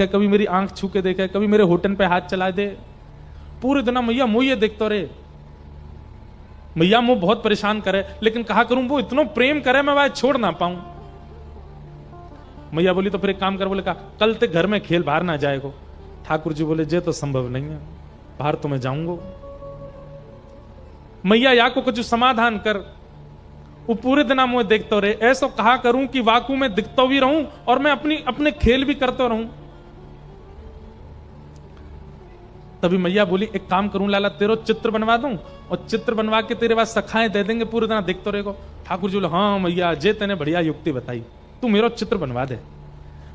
देखे, कभी मेरी आंख छू के देखे, कभी मेरे होठन पे हाथ चला दे। पूरे दिन मैया मुँह ये देखते रहे, मैया मुँह बहुत परेशान करे, लेकिन कहा करूं वो इतना प्रेम करे मैं वह छोड़ ना पाऊं। मैया बोली तो फिर एक काम कर, बोले कहा कल ते घर में खेल बाहर ना जाएगो। ठाकुर जी बोले जे तो संभव नहीं है, बाहर तो मैं जाऊंगा। मैया या को कुछ समाधान कर। वो पूरे दिन मुझे देखते रहे, ऐसा कहा करूं कि वाकू में दिखता भी रहूं और मैं अपने खेल भी करते रहूं। तभी मैया बोली एक काम करूं लाला, तेरो चित्र बनवा दूं और चित्र बनवा के तेरे पास सखाएं दे देंगे, पूरे दिन देखते रहेगा। ठाकुर जी बोले हाँ मैया जे तेने बढ़िया युक्ति बताई, तू मेरो चित्र बनवा दे।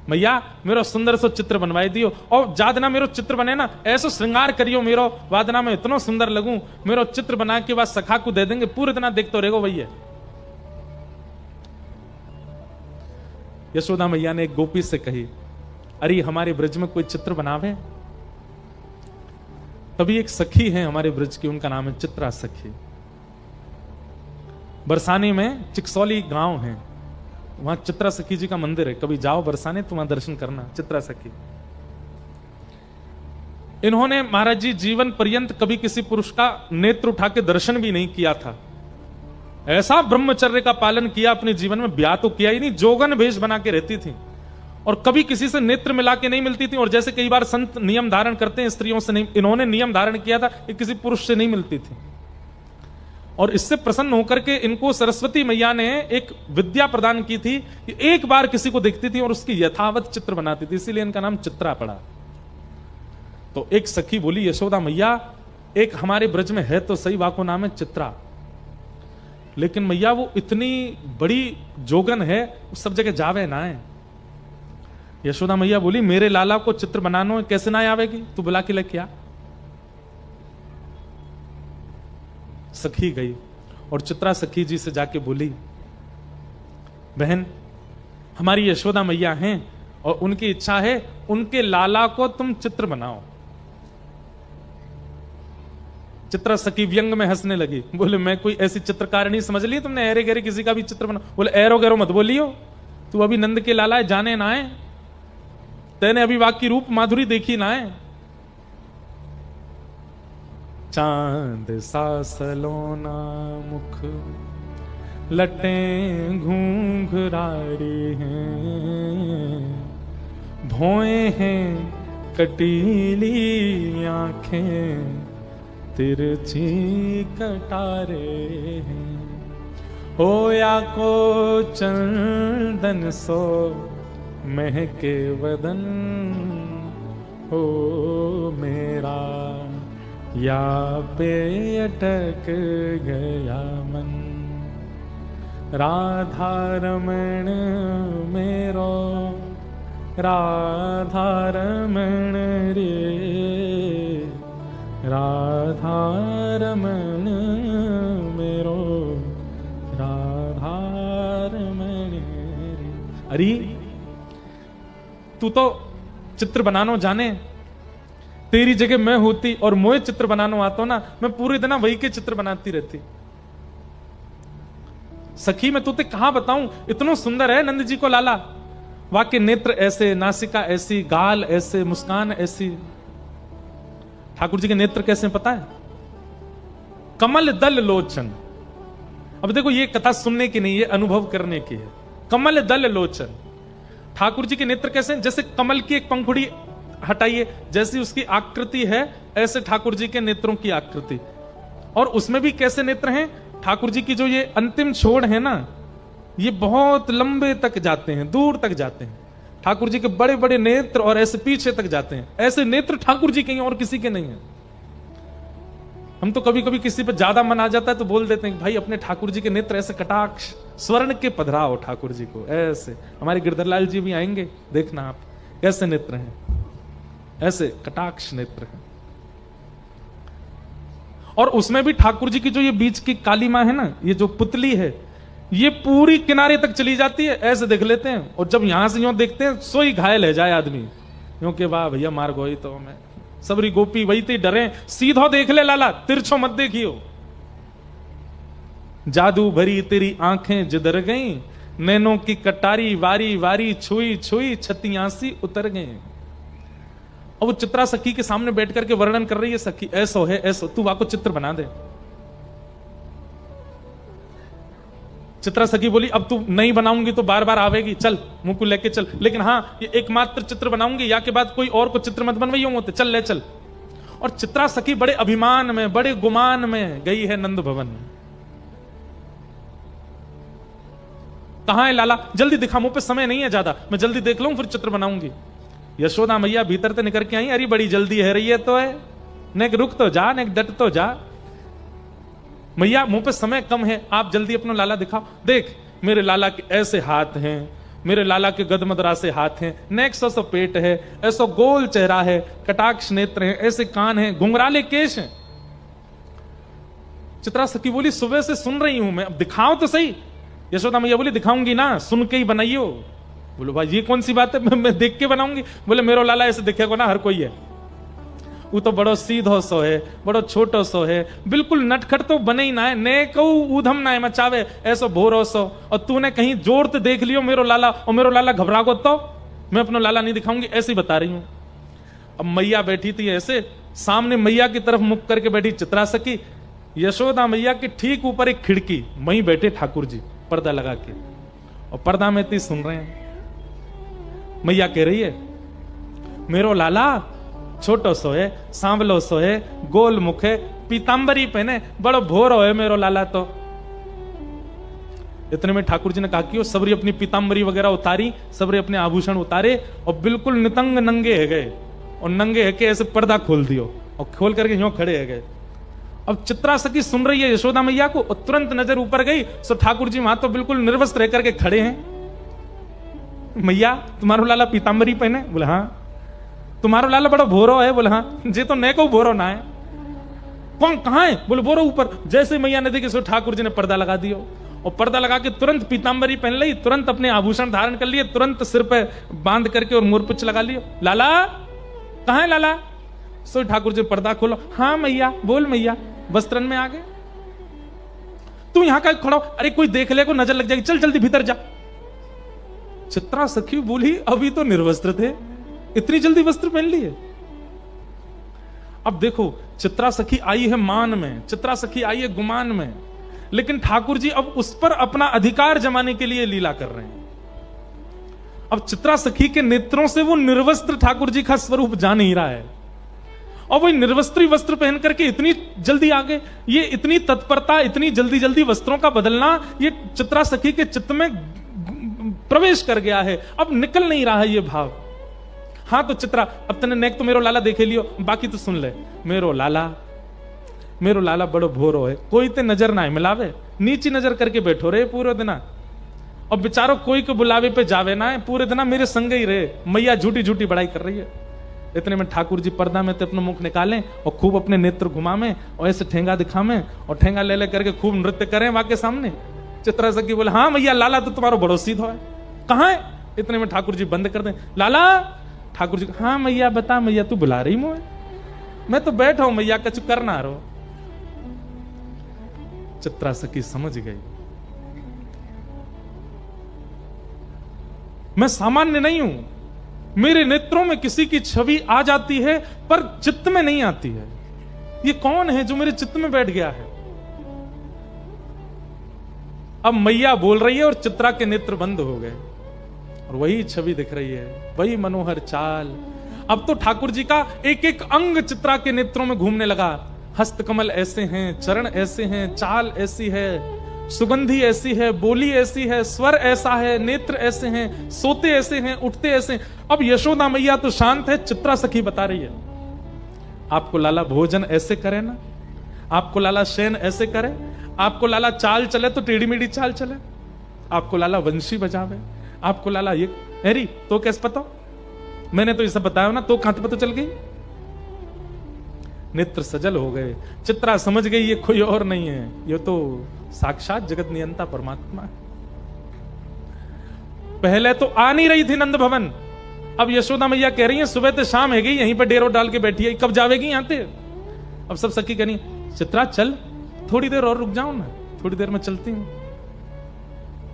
मैया मेरो सुंदर सो चित्र बनवाई दियो, और जादना मेरो चित्र बने ना ऐसो श्रृंगार करियो मेरो, वादना में इतना सुंदर लगूं, मेरो चित्र बना के बाद सखा को दे देंगे, पूरे दिन देखते रहेगा भैया। यशोदा मैया ने एक गोपी से कही, अरे हमारे ब्रज में कोई चित्र बनावे। तभी एक सखी है हमारे ब्रज की, उनका नाम है चित्रा सखी। बरसाने में चिकसौली गांव है, वहां चित्रा सखी जी का मंदिर है, कभी जाओ बरसाने तो वहां दर्शन करना। चित्रा सखी इन्होंने महाराज जी जीवन पर्यंत कभी किसी पुरुष का नेत्र उठा के दर्शन भी नहीं किया था। ऐसा ब्रह्मचर्य का पालन किया अपने जीवन में, ब्याह तो किया ही नहीं, जोगन भेष बना के रहती थी और कभी किसी से नेत्र मिला के नहीं मिलती थी। और जैसे कई बार संत नियम धारण करते हैं स्त्रियों से, नहीं, इन्होंने नियम धारण किया था कि किसी पुरुष से नहीं मिलती थी। और इससे प्रसन्न होकर के इनको सरस्वती मैया ने एक विद्या प्रदान की थी कि एक बार किसी को देखती थी और उसकी यथावत चित्र बनाती थी, इसीलिए इनका नाम चित्रा पड़ा। तो एक सखी बोली, यशोदा मैया एक हमारे ब्रज में है तो सही, वाको नाम है चित्रा, लेकिन मैया वो इतनी बड़ी जोगन है, उस सब जगह जावे ना है। यशोदा मैया बोली मेरे लाला को चित्र बनाना कैसे ना आवेगी, तू बुला के लेके आ। सखी गई और चित्रा सखी जी से जाके बोली, बहन हमारी यशोदा मैया हैं और उनकी इच्छा है उनके लाला को तुम चित्र बनाओ। चित्रा सखी व्यंग में हंसने लगी, बोले मैं कोई ऐसी चित्रकारिणी समझ ली तुमने, एरे गेरे किसी का भी चित्र बना। बोले एरो गेरो मत बोलियो, तू अभी नंद के लाला है, जाने ना है, तेने अभी वाकी रूप माधुरी देखी ना है। चांद सा सलोना मुख लटे घूंघरारी हैं, भौए हैं कटीली आंखें, तिरछी कटारे हैं, होया को चंदन सो महके वदन, हो मेरा या पे अटक गया मन, राधा रमण मेरो, राधा रमण रे, राधा रमण मेरो, राधा रमण रे। अरे तू तो चित्र बनानो जाने, तेरी जगह मैं होती और मोए चित्र बनाना आता ना, मैं पूरे दिन वही के चित्र बनाती रहती। सखी मैं तुझे कहां बताऊं, इतना सुंदर है नंद जी को लाला, वाके नेत्र ऐसे, नासिका ऐसी, गाल ऐसे, मुस्कान ऐसी। ठाकुर जी के नेत्र कैसे पता है, कमल दल लोचन। अब देखो ये कथा सुनने की नहीं, ये अनुभव करने की है। कमल दल लोचन, ठाकुर जी के नेत्र कैसे, जैसे कमल की एक पंखुड़ी हटाइए, जैसी उसकी आकृति है ऐसे ठाकुर जी के नेत्रों की आकृति। और उसमें भी कैसे नेत्र हैं, ठाकुर जी की जो ये अंतिम छोड़ है ना, ये बहुत लंबे तक जाते हैं, दूर तक जाते हैं। ठाकुर जी के बड़े बड़े नेत्र और ऐसे पीछे तक जाते हैं। ऐसे नेत्र ठाकुर जी के हैं और किसी के नहीं है। हम तो कभी कभी किसी पर ज्यादा मन आ जाता है तो बोल देते हैं भाई अपने ठाकुर जी के नेत्र ऐसे कटाक्ष स्वर्ण के पधराओ ठाकुर जी को ऐसे। हमारे गिरधरलाल जी भी आएंगे, देखना आप कैसे नेत्र हैं, ऐसे कटाक्ष नेत्र हैं। और उसमें भी ठाकुर जी की जो ये बीच की काली मां है ना, ये जो पुतली है, ये पूरी किनारे तक चली जाती है, ऐसे देख लेते हैं। और जब यहां से यूं देखते हैं सो ही घायल है जाए आदमी, क्योंकि वाह भैया मार गोई तो मैं सबरी गोपी वही थी, डरे सीधो देख ले लाला, तिरछो मत देखियो। जादू भरी तेरी आंखें जिधर गई, नैनों की कटारी वारी वारी छुई छुई छतियासी उतर गए। और वो चित्रा सखी के सामने बैठ करके वर्णन कर रही है, सखी ऐसो है ऐसो, तू वाको चित्र बना दे। चित्रा सखी बोली अब तू नहीं बनाऊंगी तो बार बार आवेगी, चल मुंह को लेके चल, लेकिन हाँ ये एकमात्र चित्र बनाऊंगी, या के बाद कोई और को चित्र मत बनवाइयो होते, चल ले चल। और चित्रा सखी बड़े अभिमान में बड़े गुमान में गई है नंद भवन। कहां है लाला, जल्दी दिखा, मुंह पे समय नहीं है ज्यादा, मैं जल्दी देख लूं फिर चित्र बनाऊंगी। यशोदा मैया भीतर से निकल के आई, अरे बड़ी जल्दी है रही है तो है, नेक रुक तो जा, नेक डट तो जा। मैया मुंह पे समय कम है, आप जल्दी अपना लाला दिखाओ। देख मेरे लाला के ऐसे हाथ हैं, मेरे लाला के गदमदरा से हाथ हैं, नेक सो पेट है, ऐसा गोल चेहरा है, कटाक्ष नेत्र हैं, ऐसे कान हैं, घुंघराले केश हैं। चित्रा सखी बोली सुबह से सुन रही हूं मैं, अब दिखाओ तो सही। यशोदा मैया बोली दिखाऊंगी ना, सुन के ही बनाइयो। बोलो भाई ये कौन सी बात है, मैं देख के बनाऊंगी। बोले मेरो लाला ऐसे दिखेगा ना हर कोई है, वो तो बड़ो सीधो सो है, बड़ो छोटो सो है, बिल्कुल नटखट तो बने ही ना है, ने कहू ऊधम ना है मचावे, ऐसो भोरो सो। और तूने कहीं जोर तो देख लियो मेरो लाला, और मेरो लाला घबरा गो तो मैं अपना लाला नहीं दिखाऊंगी, ऐसे ही बता रही हूं। अब मैया बैठी थी ऐसे, सामने मैया की तरफ मुख करके बैठी चित्रा सखी, यशोदा मैया के ठीक ऊपर एक खिड़की, वहीं बैठे ठाकुर जी पर्दा लगा के, और पर्दा में ती सुन रहे हैं। मैया कह रही है मेरो लाला छोटो सो है, सांवलो सो है, गोल मुख है, पीतांबरी पहने, बड़ो भोरो है मेरो लाला तो। इतने में ठाकुर जी ने कहा कि वो सबरी अपनी पीतांबरी वगैरह उतारी, सबरी अपने आभूषण उतारे और बिल्कुल नितंग नंगे है गए, और नंगे है के ऐसे पर्दा खोल दियो और खोल करके यूं खड़े है गए। अब चित्रा सखी सुन रही है यशोदा मैया को, और तुरंत नजर ऊपर गई, सो ठाकुर जी वहां तो बिल्कुल निर्वस्त्र रह करके खड़े हैं। मैया तुम्हारो लाला पीतांबरी पहने? बोले हाँ। तुम्हारो लाला बड़ा भोरो है? बोले हाँ। जे तो ने को भोरो ना है। कौन कहां है? बोले बोरो ऊपर। जैसे मैया ने देखी सो ठाकुर जी ने पर्दा लगा दियो, और पर्दा लगा के तुरंत पीतांबरी पहन ली, तुरंत अपने आभूषण धारण कर लिए, तुरंत सिर पे बांध करके और मोरपुछ लगा लियो। लाला कहां है लाला? सो ठाकुर जी पर्दा खोलो। हाँ मैया, बोल मैया। वस्त्रन में आ गए। तू यहां का खड़ा हो, अरे कोई देख ले को नजर लग जाएगी, चल जल्दी भीतर जा। चित्रा सखी बोली अभी तो निर्वस्त्र थे, इतनी जल्दी वस्त्र पहन लिए? अब देखो चित्रा सखी आई है मान में, चित्रा सखी आई है गुमान में, लेकिन ठाकुर जी अब उस पर अपना अधिकार जमाने के लिए लीला कर रहे हैं। अब चित्रा सखी के नेत्रों से वो निर्वस्त्र ठाकुर जी का स्वरूप जा नहीं रहा है, और वही निर्वस्त्री वस्त्र पहन करके इतनी जल्दी आ गए। ये इतनी तत्परता, इतनी जल्दी जल्दी वस्त्रों का बदलना, ये चित्रा सखी के चित्त में प्रवेश कर गया है, अब निकल नहीं रहा है ये भाव। हाँ तो चित्रा, अब तने नेक तो मेरो लाला देखे लियो, बाकी तो सुन ले। मेरो लाला बड़ो भोरो है, कोई ते नजर ना मिलावे, नीची नजर करके बैठो रे पूरे दिना, और बेचारो कोई को बुलावे पे जावे ना है, पूरे दिना मेरे संग ही रहे। मैया झूठी झूठी बड़ाई कर रही है। इतने में ठाकुर जी पर्दा में तो अपना मुख निकालें और खूब अपने नेत्र घुमावें और ऐसे ठेंगा दिखावें और ठेंगा ले ले करके खूब नृत्य करें वहां के सामने। चित्रा सखी बोले हाँ मैया, लाला तो तुम्हारा बड़ो सीधो है, कहां है? इतने में ठाकुर जी बंद कर दें। लाला? ठाकुर जी हाँ मैया बता मैया, तू बुला रही मुझे? मैं तो बैठा हूं मैया, कछु करना रो। चित्रा सखी समझ गई मैं सामान्य नहीं हूं, मेरे नेत्रों में किसी की छवि आ जाती है पर चित्त में नहीं आती है। ये कौन है जो मेरे चित्त में बैठ गया है? अब मैया बोल रही है और चित्रा के नेत्र बंद हो गए, और वही छवि दिख रही है, वही मनोहर चाल। अब तो ठाकुर जी का एक एक अंग चित्रा के नेत्रों में घूमने लगा। हस्त कमल ऐसे हैं, चरण ऐसे हैं, चाल ऐसी है, सुगंधी ऐसी है, बोली ऐसी है, स्वर ऐसा है, नेत्र ऐसे हैं, सोते ऐसे हैं, उठते ऐसे हैं। अब यशोदा मैया तो शांत है, चित्रा सखी बता रही है आपको लाला भोजन ऐसे करे ना, आपको लाला शयन ऐसे करे, आपको लाला चाल चले तो टेढ़ी मेढ़ी चाल चले, आपको लाला वंशी बजावे, आपको लाला ये अरे तो कैसे पता? मैंने तो ये सब बताया ना, तो कहां पता चल गई? नेत्र सजल हो गए। चित्रा समझ गई ये कोई और नहीं है, ये तो साक्षात जगत नियंता परमात्मा है। पहले तो आ नहीं रही थी नंद भवन, अब यशोदा मैया कह रही है सुबह से शाम है गई, यहीं पर डेरो डाल के बैठी है, कब जावेगी यहां से? अब सब सखी कहनी चित्रा चल थोड़ी देर और रुक जाओ ना, थोड़ी देर में चलती हूं।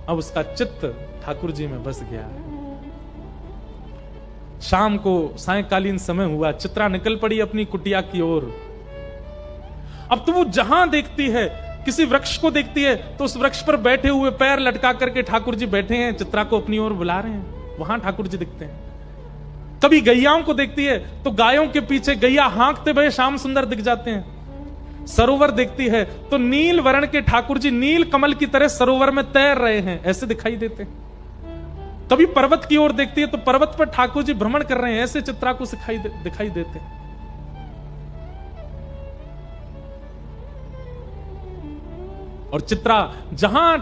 अब उसका चित्त ठाकुर जी में बस गया है। शाम को सायंकालीन समय हुआ, चित्रा निकल पड़ी अपनी कुटिया की ओर। अब तो वो जहां देखती है, किसी वृक्ष को देखती है तो उस वृक्ष पर बैठे हुए पैर लटका करके ठाकुर जी बैठे हैं, चित्रा को अपनी ओर बुला रहे हैं, वहां ठाकुर जी दिखते हैं। कभी गैयाओं को देखती है तो गायों के पीछे गैया हाँकते हुए श्याम सुंदर दिख जाते हैं। सरोवर देखती है तो नील वर्ण के ठाकुर जी नील कमल की तरह सरोवर में तैर रहे हैं, ऐसे दिखाई देते हैं। कभी पर्वत की ओर देखती है तो पर्वत पर ठाकुर जी भ्रमण कर रहे हैं, ऐसे चित्रा को दिखाई देते हैं। और चित्रा जहां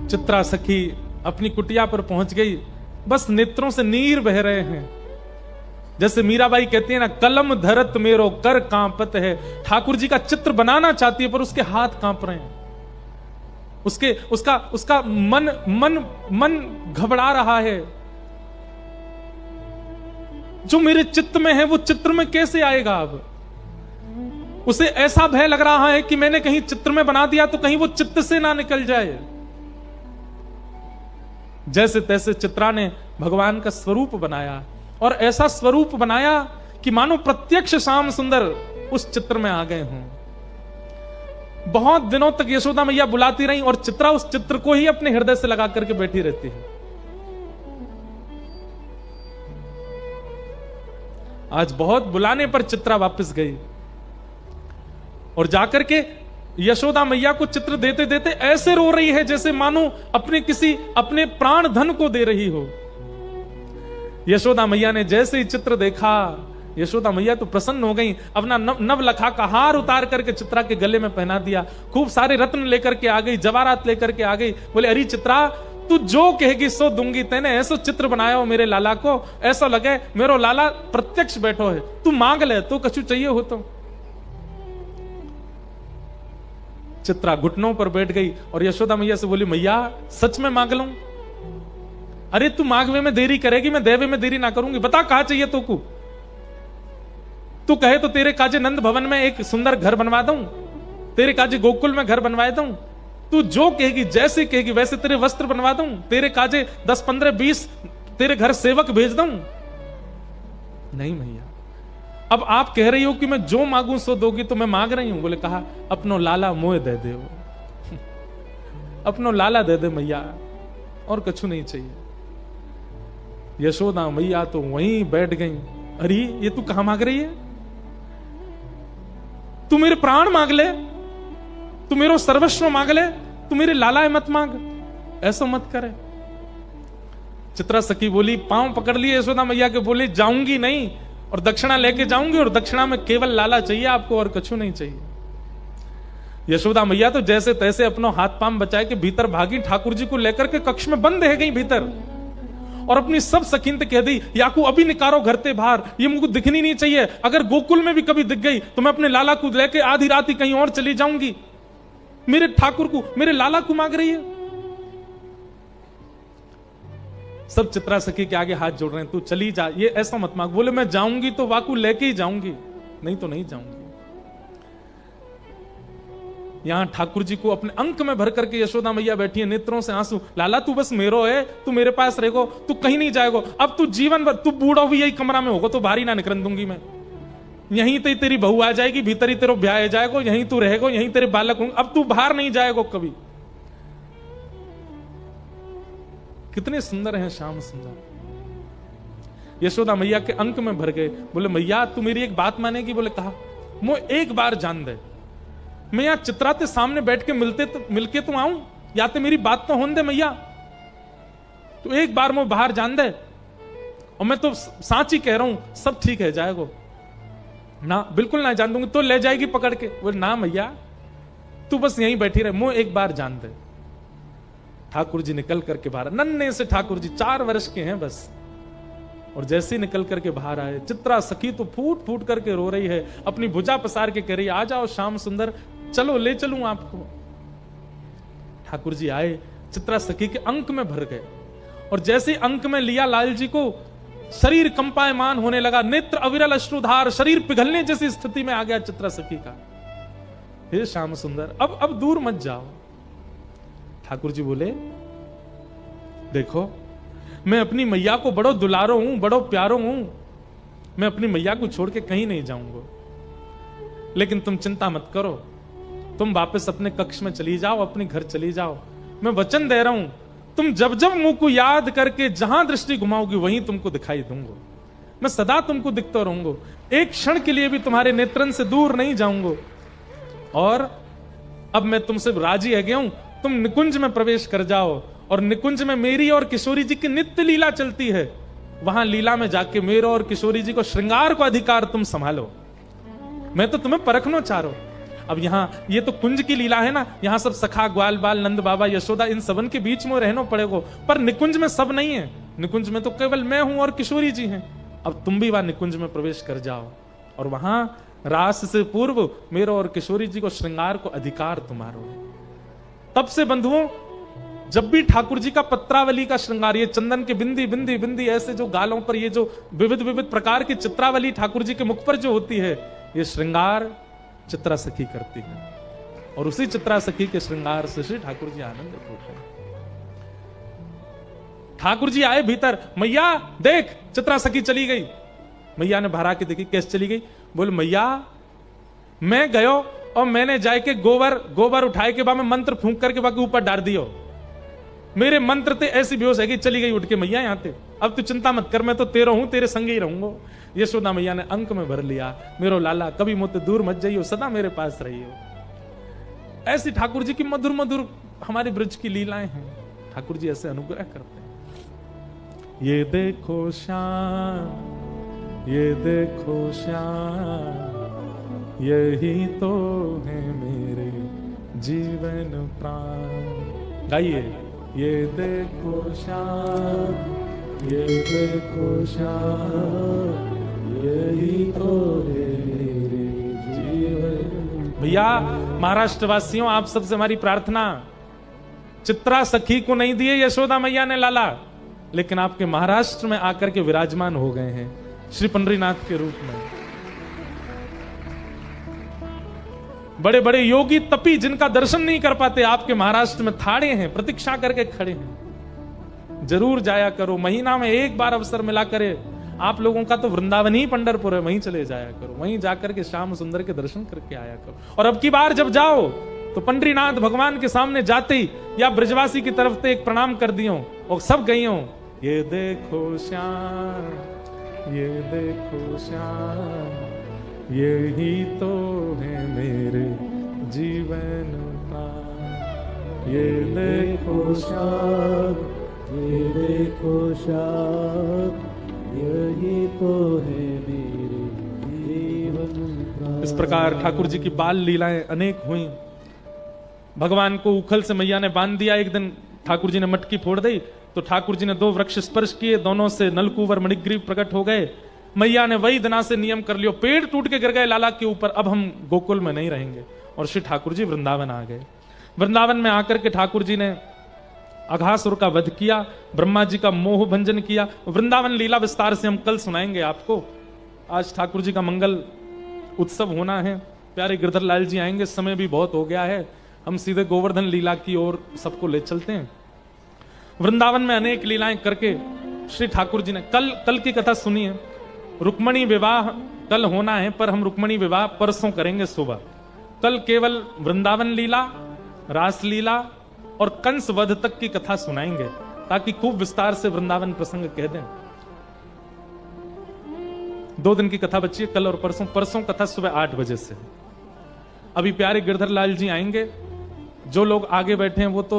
चित्रा सखी अपनी कुटिया पर पहुंच गई, बस नेत्रों से नीर बह रहे हैं। जैसे मीराबाई कहती है ना, कलम धरत मेरो कर कांपत है। ठाकुर जी का चित्र बनाना चाहती है पर उसके हाथ कांप रहे हैं, उसका मन घबरा रहा है। जो मेरे चित्त में है वो चित्र में कैसे आएगा? अब उसे ऐसा भय लग रहा है कि मैंने कहीं चित्र में बना दिया तो कहीं वो चित्त से ना निकल जाए। जैसे तैसे चित्रा ने भगवान का स्वरूप बनाया, और ऐसा स्वरूप बनाया कि मानो प्रत्यक्ष श्याम सुंदर उस चित्र में आ गए हों। बहुत दिनों तक यशोदा मैया बुलाती रही और चित्रा उस चित्र को ही अपने हृदय से लगा करके बैठी रहती है। आज बहुत बुलाने पर चित्रा वापस गई और जाकर के यशोदा मैया को चित्र देते देते ऐसे रो रही है जैसे मानो अपने प्राण धन को दे रही हो। यशोदा मैया ने जैसे ही चित्र देखा, यशोदा मैया तो प्रसन्न हो गई। अपना नवलखा का हार उतार करके चित्रा के गले में पहना दिया, खूब सारे रत्न लेकर के आ गई, जवाहरात लेकर के आ गई। बोले, अरे चित्रा, तू जो कहेगी सो दूंगी। तेने ऐसा चित्र बनाया हो मेरे लाला को, ऐसा लगे मेरो लाला प्रत्यक्ष बैठो है। तू मांग ले, तू कछु चाहिए हो तो। चित्रा घुटनों पर बैठ गई और यशोदा मैया से बोली, मैया सच में मांग लूं? अरे तू मांगवे में देरी करेगी, मैं देवे में देरी ना करूंगी। बता कहां चाहिए तो को? तू कहे तो तेरे काजे नंद भवन में एक सुंदर घर बनवा दूं, तेरे काजे गोकुल में घर बनवा दूं। तू जो कहेगी, जैसे कहेगी वैसे तेरे वस्त्र बनवा दूं, तेरे काजे 10, 15, 20 तेरे घर सेवक भेज दूं। नहीं मैया, अब आप कह रही हो कि मैं जो मांगू सो दोगी, तो मैं मांग रही हूं। बोले, कहा अपनो लाला मोह दे दे, अपनो लाला दे दे मैया, और कछु नहीं चाहिए। यशोदा मैया तो वहीं बैठ गई। अरे ये तू कहां मांग रही है? तू मेरे प्राण मांग ले, तू मेरा सर्वस्व मांग ले, तू मेरे लाला मत मांग, ऐसा मत करे। चित्रा सखी बोली, पांव पकड़ लिए यशोदा मैया के, बोले जाऊंगी नहीं, और दक्षिणा लेके जाऊंगी, और दक्षिणा में केवल लाला चाहिए आपको, और कछु नहीं चाहिए। यशोदा मैया तो जैसे तैसे अपना हाथ पांव बचाए के भीतर भागी, ठाकुर जी को लेकर के कक्ष में बंद रह गई भीतर, और अपनी सब सखीन कह दी, याकू अभी निकारो घर ते बाहर, ये मुझको दिखनी नहीं चाहिए। अगर गोकुल में भी कभी दिख गई तो मैं अपने लाला को लेके आधी रात ही कहीं और चली जाऊंगी। मेरे ठाकुर को, मेरे लाला को मांग रही है। सब चित्रा सखी के आगे हाथ जोड़ रहे हैं, तू चली जा, ये ऐसा मत मांग। बोले, मैं जाऊंगी तो वाकू लेके ही जाऊंगी, नहीं तो नहीं जाऊंगी। यहां ठाकुर जी को अपने अंक में भर करके यशोदा मैया बैठी है, नेत्रों से आंसू। लाला तू बस मेरो है, तू मेरे पास रहेगो, तू कहीं नहीं जाएगो। अब तू जीवन भर, तू बूढ़ा भी यही कमरा में होगा तो बाहरी ना निकल दूंगी मैं। यहीं तो तेरी बहू आ जाएगी, भीतर ही तेरा ब्याह जाएगो, यहीं तू रहेगो, यहीं तेरे बालक होंगे, अब तू बाहर नहीं जाएगो कभी। कितने सुंदर हैं श्याम सुंदर। यशोदा मैया के अंक में भर गए। बोले, मैया तू मेरी एक बात मानेगी? बोले, कहा मो एक बार जान दे, मैं यहां चित्रा के सामने बैठ के मिलके तो आऊं, या तो मेरी बात तो होने दे मैया। तो एक बार मैं बाहर जान दे, और मैं तो साची कह रहा हूं, सब ठीक है जाएगो ना, बिल्कुल ना जान दूंगी। तो ले जाएगी पकड़ के। बोले, ना मैया तू बस यहीं बैठी रहे, मुझे एक बार जान दे। ठाकुर जी निकल करके बाहर, नन्हे से ठाकुर जी 4 वर्ष के हैं बस, और जैसे ही निकल करके बाहर आए, चित्रा सखी तो फूट फूट करके रो रही है, अपनी भुजा पसार के कह रही, आ जाओ श्याम सुंदर, चलो ले चलूं आपको। ठाकुर जी आए, चित्रा सखी के अंक में भर गए, और जैसे अंक में लिया लाल जी को, शरीर कंपायमान होने लगा, नेत्र अविरल अश्रुधार, शरीर पिघलने जैसी स्थिति में आ गया चित्रा सखी का। हे श्याम सुंदर, अब दूर मत जाओ। ठाकुर जी बोले, देखो मैं अपनी मैया को बड़ो दुलारो हूं, बड़ो प्यारो हूं, मैं अपनी मैया को छोड़ के कहीं नहीं जाऊंगा। लेकिन तुम चिंता मत करो, तुम वापस अपने कक्ष में चली जाओ, अपने घर चली जाओ। मैं वचन दे रहा हूं, तुम जब जब मुंह को याद करके जहां दृष्टि घुमाओगी वहीं तुमको दिखाई दूंगा। मैं सदा तुमको दिखता रहूंगा, एक क्षण के लिए भी तुम्हारे नेत्रन से दूर नहीं जाऊंगा। और अब मैं तुमसे राजी है गया हूं, तुम निकुंज में प्रवेश कर जाओ, और निकुंज में मेरी और किशोरी जी की नित्य लीला चलती है। वहां लीला में जाके मेरे और किशोरी जी को श्रृंगार को अधिकार तुम संभालो। मैं तो तुम्हें परखना चाह रहा हूं। अब यहाँ ये तो कुंज की लीला है ना, यहाँ सब सखा ग्वाल बाल नंद बाबा यशोदा इन सबन के बीच में रहना पड़ेगा। पर निकुंज में सब नहीं है, निकुंज में तो केवल मैं हूं और किशोरी जी हैं। अब तुम भी वहां निकुंज में प्रवेश कर जाओ, और वहां रास से पूर्व मेरे और किशोरी जी को श्रृंगार को अधिकार तुम्हारो है। तब से बंधुओं, जब भी ठाकुर जी का पत्रावली का श्रृंगार, ये चंदन के बिंदी बिंदी बिंदी ऐसे जो गालों पर ये जो विविध विविध प्रकार की चित्रावली ठाकुर जी के मुख पर जो होती है, ये श्रृंगार चित्रा सखी करती है। और उसी चित्रा सखी के श्रृंगार से श्री ठाकुर जी आनंदित होते हैं। ठाकुर जी आए भीतर, मैया देख चित्रा सखी चली गई। मैया ने भरा के देखी, कैसे चली गई? बोल मैया मैं गयो और मैंने जाके गोबर उठाए के बाद में मंत्र फूंक करके बाकी ऊपर डाल दियो। मेरे मंत्र ते ऐसी बेहोश है कि चली गई उठ के मैया यहाँ ते। अब तू चिंता मत कर, मैं तो तेरा हूं, तेरे संग ही रहूंगा। यशोदा मैया ने अंक में भर लिया, मेरो लाला कभी मुझसे दूर मत जाइयो, सदा मेरे पास रहियो। ऐसी ठाकुर जी की मधुर मधुर हमारे ब्रज की लीलाएं हैं। ठाकुर जी ऐसे अनुग्रह करते हैं। ये देखो श्याम, ये देखो श्याम, यही तो है मेरे जीवन प्राण। गाइए, ये देखो श्याम, ये देखो श्याम, यही तो है मेरे जीवन। भैया महाराष्ट्र वासियों, आप सबसे हमारी प्रार्थना, चित्रा सखी को नहीं दिए यशोदा मैया ने लाला, लेकिन आपके महाराष्ट्र में आकर के विराजमान हो गए हैं श्री पंडरीनाथ के रूप में। बड़े बड़े योगी तपी जिनका दर्शन नहीं कर पाते, आपके महाराष्ट्र में थाड़े हैं, प्रतीक्षा करके खड़े हैं। जरूर जाया करो, महीना में एक बार अवसर मिला करे। आप लोगों का तो वृंदावन ही पंढरपुर है, वहीं चले जाया करो, वहीं जाकर के श्याम सुंदर के दर्शन करके आया करो। और अब की बार जब जाओ तो पंडरीनाथ भगवान के सामने जाते ही या ब्रजवासी की तरफ से एक प्रणाम कर दियो और सब गई हो, ये देखो श्याम, ये देखो श्याम, यही तो है मेरे जीवन का। ये देखो श्याम, ये देखो श्याम, यही तो है मेरे जीवन का। इस प्रकार ठाकुर जी की बाल लीलाएं अनेक हुई। भगवान को उखल से मैया ने बांध दिया। एक दिन ठाकुर जी ने मटकी फोड़ दी तो ठाकुर जी ने दो वृक्ष स्पर्श किए, दोनों से नलकूवर मणिग्रीव प्रकट हो गए। मैया ने वही दिना से नियम कर लियो, पेड़ टूट के गिर गए लाला के ऊपर, अब हम गोकुल में नहीं रहेंगे। और श्री ठाकुर जी वृंदावन आ गए। वृंदावन में आकर के ठाकुर जी ने अघासुर का वध किया, ब्रह्मा जी का मोह भंजन किया। वृंदावन लीला विस्तार से हम कल सुनाएंगे आपको। आज ठाकुर जी का मंगल उत्सव होना है, प्यारे गिरधर लाल जी आएंगे, समय भी बहुत हो गया है। हम सीधे गोवर्धन लीला की ओर सबको ले चलते हैं। वृंदावन में अनेक लीलाएं करके श्री ठाकुर जी ने कल की कथा सुनी है। रुक्मणी विवाह कल होना है, पर हम रुक्मणी विवाह परसों करेंगे सुबह। कल केवल वृंदावन लीला, रास लीला और कंस वध तक की कथा सुनाएंगे, ताकि खूब विस्तार से वृंदावन प्रसंग कह दें। 2 दिन की कथा बची है, कल और परसों। परसों कथा सुबह 8 बजे से। अभी प्यारे गिरधर लाल जी आएंगे। जो लोग आगे बैठे हैं वो तो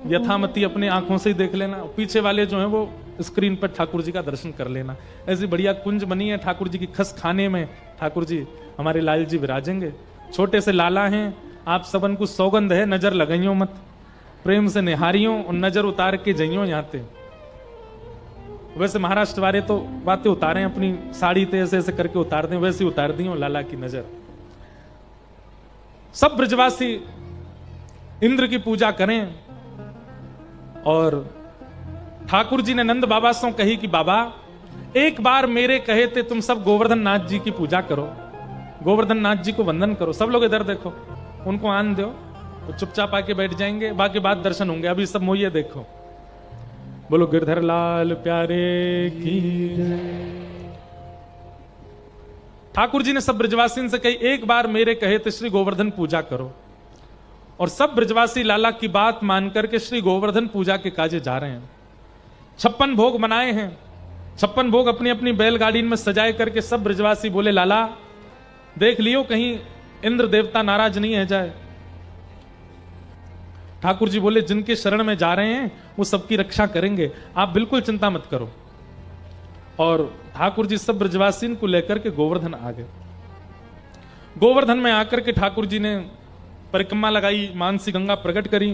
यथामति अपने आंखों से ही देख लेना, पीछे वाले जो हैं वो स्क्रीन पर ठाकुर जी का दर्शन कर लेना। ऐसी बढ़िया कुंज बनी है ठाकुर जी की, खस खाने में ठाकुर जी हमारे लाल जी विराजेंगे। छोटे से लाला हैं, आप सबन को सौगंध है, नजर लगाइयो मत, प्रेम से निहारियों और नजर उतार के जइयो यहाँ। वैसे महाराष्ट्र वाले तो बातें उतारे अपनी साड़ी ते ऐसे ऐसे करके उतार दें, वैसे उतार दी लाला की नजर। सब ब्रजवासी इंद्र की पूजा करें। और ठाकुर जी ने नंद बाबा से कही कि बाबा एक बार मेरे कहे थे तुम सब गोवर्धन नाथ जी की पूजा करो, गोवर्धन नाथ जी को वंदन करो। सब लोग इधर देखो, उनको आन दो, तो चुपचाप आके बैठ जाएंगे, बाकी बाद दर्शन होंगे। अभी सब मोइये देखो। बोलो गिरधर लाल प्यारे की ठाकुर जी ने सब ब्रजवासी से कही, एक बार मेरे कहे तो श्री गोवर्धन पूजा करो। और सब ब्रजवासी लाला की बात मान करके श्री गोवर्धन पूजा के काजे जा रहे हैं। 56 भोग बनाए हैं, 56 भोग अपनी अपनी बैलगाड़ी में सजाए करके सब ब्रजवासी बोले, लाला देख लियो कहीं इंद्र देवता नाराज नहीं है जाए। ठाकुर जी बोले, जिनके शरण में जा रहे हैं वो सबकी रक्षा करेंगे, आप बिल्कुल चिंता मत करो। और ठाकुर जी सब ब्रजवासी को लेकर के गोवर्धन आ गए। गोवर्धन में आकर के ठाकुर जी ने परिक्रमा लगाई, मानसी गंगा प्रकट करी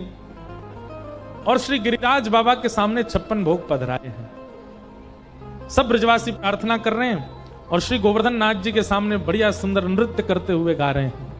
और श्री गिरिराज बाबा के सामने 56 भोग पधराए हैं। सब ब्रजवासी प्रार्थना कर रहे हैं और श्री गोवर्धन नाथ जी के सामने बढ़िया सुंदर नृत्य करते हुए गा रहे हैं।